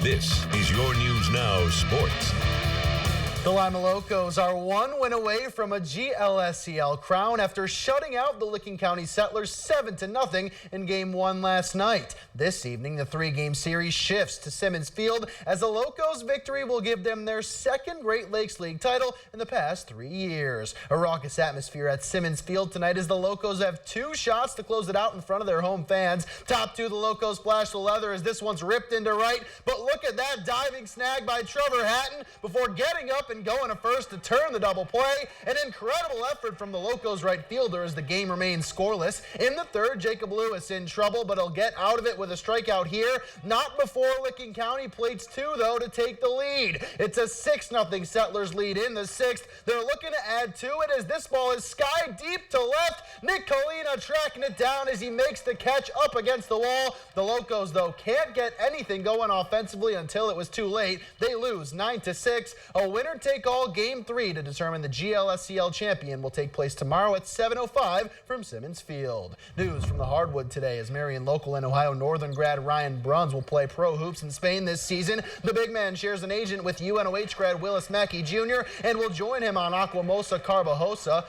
This is your News Now Sports. The Lima Locos are one win away from a GLSCL crown after shutting out the Licking County Settlers 7-0 in Game 1 last night. This evening, the three-game series shifts to Simmons Field as the Locos' victory will give them their second Great Lakes League title in the past 3 years. A raucous atmosphere at Simmons Field tonight as the Locos have 2 shots to close it out in front of their home fans. Top 2, the Locos splash the leather as this one's ripped into right, but look at that diving snag by Trevor Hatton before getting up and going to first to turn the double play. An incredible effort from the Locos right fielder as the game remains scoreless. In the third, Jacob Lewis in trouble, but he'll get out of it with a strikeout here. Not before Licking County plates 2, though, to take the lead. It's a 6-0 Settlers lead in the 6th. They're looking to add to it as this ball is sky deep to left. Nick Colina tracking it down as he makes the catch up against the wall. The Locos, though, can't get anything going offensively until it was too late. They lose 9-6. A winner-take-all Game 3 to determine the GLSCL champion will take place tomorrow at 7:05 from Simmons Field. News from the hardwood today as Marion local and Ohio Northern grad Ryan Bruns will play pro hoops in Spain this season. The big man shares an agent with UNOH grad Willis Mackey Jr. and will join him on Aquamosa Carvajosa.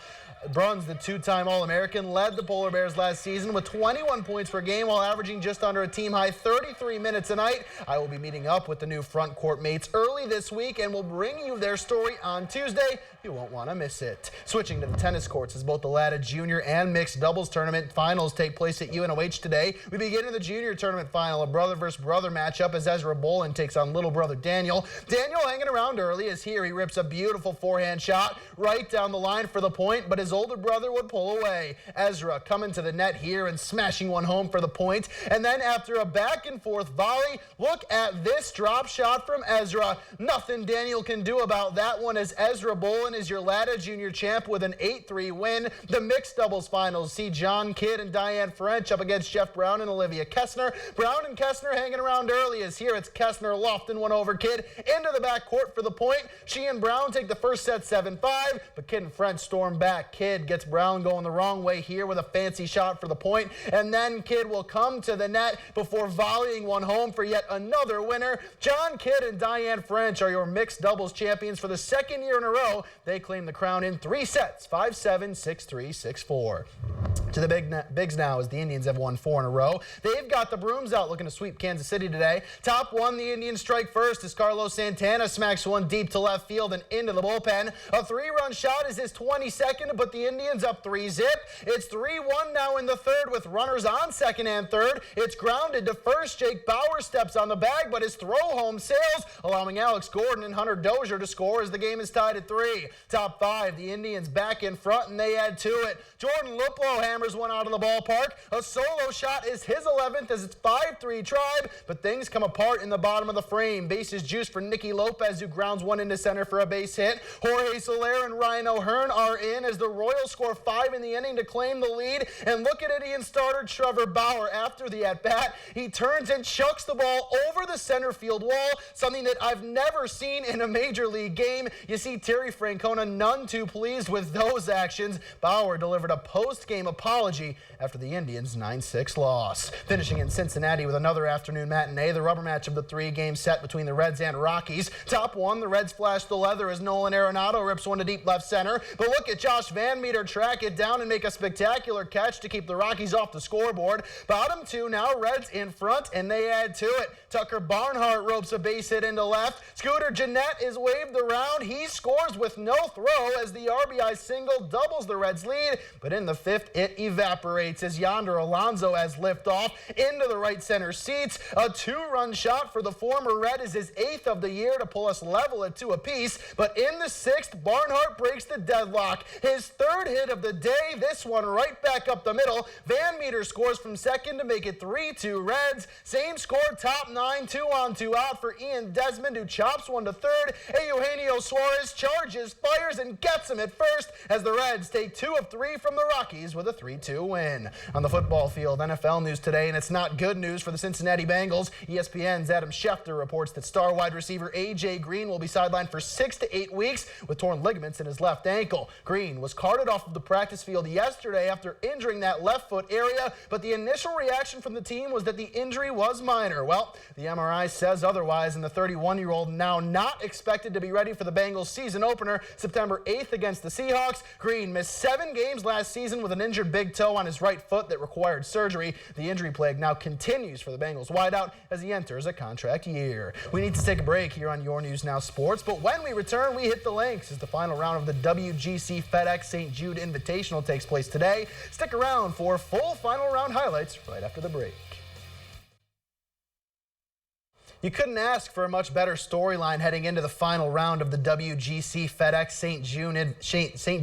Bruns, the 2-time All-American, led the Polar Bears last season with 21 points per game while averaging just under a team-high 33 minutes a night. I will be meeting up with the new front court mates early this week and will bring you their story on Tuesday. You won't want to miss it. Switching to the tennis courts as both the Latta Junior and Mixed Doubles Tournament finals take place at UNOH today. We begin in the Junior Tournament final, a brother versus brother matchup as Ezra Bolin takes on little brother Daniel. Daniel hanging around early as here he rips a beautiful forehand shot right down the line for the point, but his older brother would pull away. Ezra coming to the net here and smashing one home for the point. And then after a back and forth volley, look at this drop shot from Ezra. Nothing Daniel can do about that one as Ezra Bolin is your Latta Junior champ with an 8-3 win. The mixed doubles finals see John Kidd and Diane French up against Jeff Brown and Olivia Kessner. Brown and Kessner hanging around early as here it's Kessner lofting one over Kidd into the back court for the point. She and Brown take the first set 7-5, but Kidd and French storm back. Kidd gets Brown going the wrong way here with a fancy shot for the point, and then Kidd will come to the net before volleying one home for yet another winner. John Kidd and Diane French are your mixed doubles champions for the second year in a row. They claim the crown in 3 sets, 5-7, 6-3, 6-4. To the bigs now as the Indians have won 4 in a row. They've got the brooms out looking to sweep Kansas City today. Top 1, the Indians strike first as Carlos Santana smacks one deep to left field and into the bullpen. A 3-run shot is his 22nd, but the Indians up 3-zip. It's 3-1 now in the third with runners on second and third. It's grounded to first. Jake Bauer steps on the bag, but his throw home sails, allowing Alex Gordon and Hunter Dozier to score as the game is tied at 3. Top 5, the Indians back in front, and they add to it. Jordan Luplow hammers one out of the ballpark. A solo shot is his 11th as it's 5-3 Tribe, but things come apart in the bottom of the frame. Bases juice for Nicky Lopez, who grounds one into center for a base hit. Jorge Soler and Ryan O'Hearn are in as the Royals score 5 in the inning to claim the lead. And look at Indian starter Trevor Bauer after the at-bat. He turns and chucks the ball over the center field wall, something that I've never seen in a major league game. You see Terry Francona none too pleased with those actions. Bauer delivered a post-game apology after the Indians' 9-6 loss. Finishing in Cincinnati with another afternoon matinee, the rubber match of the 3-game set between the Reds and Rockies. Top 1, the Reds flash the leather as Nolan Arenado rips one to deep left center. But look at Josh Van Meter track it down and make a spectacular catch to keep the Rockies off the scoreboard. Bottom 2 now, Reds in front, and they add to it. Tucker Barnhart ropes a base hit into left. Scooter Gennett is waved around. He scores with no throw as the RBI single doubles the Reds' lead. But in the 5th, it evaporates as Yonder Alonso has liftoff into the right center seats. A 2-run shot for the former Red is his 8th of the year to pull us level at 2 apiece. But in the 6th, Barnhart breaks the deadlock. His 3rd hit of the day, this one right back up the middle. Van Meter scores from second to make it 3-2 Reds. Same score, top 9, 2-on-2 out for Ian Desmond, who chops one to third. Eugenio Suarez charges, fires, and gets him at first as the Reds take 2 of 3 from the Rockies with a 3 3-2 win. On the football field, NFL news today, and it's not good news for the Cincinnati Bengals. ESPN's Adam Schefter reports that star wide receiver A.J. Green will be sidelined for 6 to 8 weeks with torn ligaments in his left ankle. Green was carted off of the practice field yesterday after injuring that left foot area, but the initial reaction from the team was that the injury was minor. Well, the MRI says otherwise, and the 31-year-old now not expected to be ready for the Bengals season opener September 8th against the Seahawks. Green missed 7 games last season with an injured big toe on his right foot that required surgery. The injury plague now continues for the Bengals wideout as he enters a contract year. We need to take a break here on Your News Now Sports, but when we return, we hit the links as the final round of the WGC FedEx St. Jude Invitational takes place today. Stick around for full final round highlights right after the break. You couldn't ask for a much better storyline heading into the final round of the WGC FedEx St.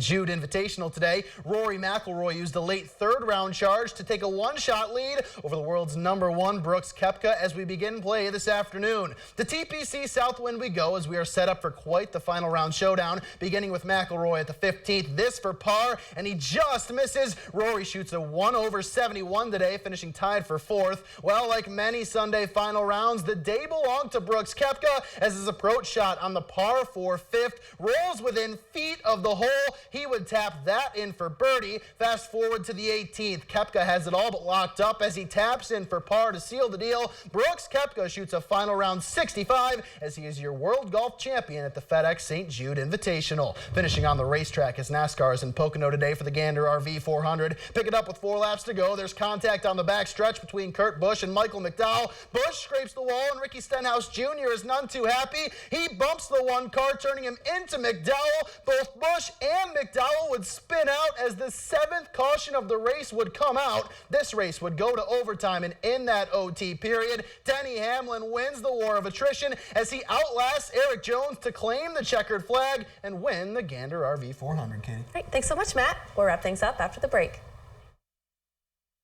Jude Invitational today. Rory McIlroy used a late third-round charge to take a one-shot lead over the world's #1 Brooks Koepka as we begin play this afternoon. The TPC Southwind we go as we are set up for quite the final round showdown, beginning with McIlroy at the 15th. This for par, and he just misses. Rory shoots a 1 over 71 today, finishing tied for 4th. Well, like many Sunday final rounds, the day belonged to Brooks Koepka as his approach shot on the par 4 fifth rolls within feet of the hole. He would tap that in for birdie. Fast forward to the 18th. Koepka has it all but locked up as he taps in for par to seal the deal. Brooks Koepka shoots a final round 65 as he is your world golf champion at the FedEx St. Jude Invitational. Finishing on the racetrack as NASCAR is in Pocono today for the Gander RV 400. Pick it up with 4 laps to go. There's contact on the back stretch between Kurt Busch and Michael McDowell. Busch scrapes the wall and Ricky Stenhouse Jr. is none too happy. He bumps the one car, turning him into McDowell. Both Busch and McDowell would spin out as the 7th caution of the race would come out. This race would go to overtime, and in that OT period, Denny Hamlin wins the war of attrition as he outlasts Eric Jones to claim the checkered flag and win the Gander RV 400, Katie. All right, thanks so much, Matt. We'll wrap things up after the break.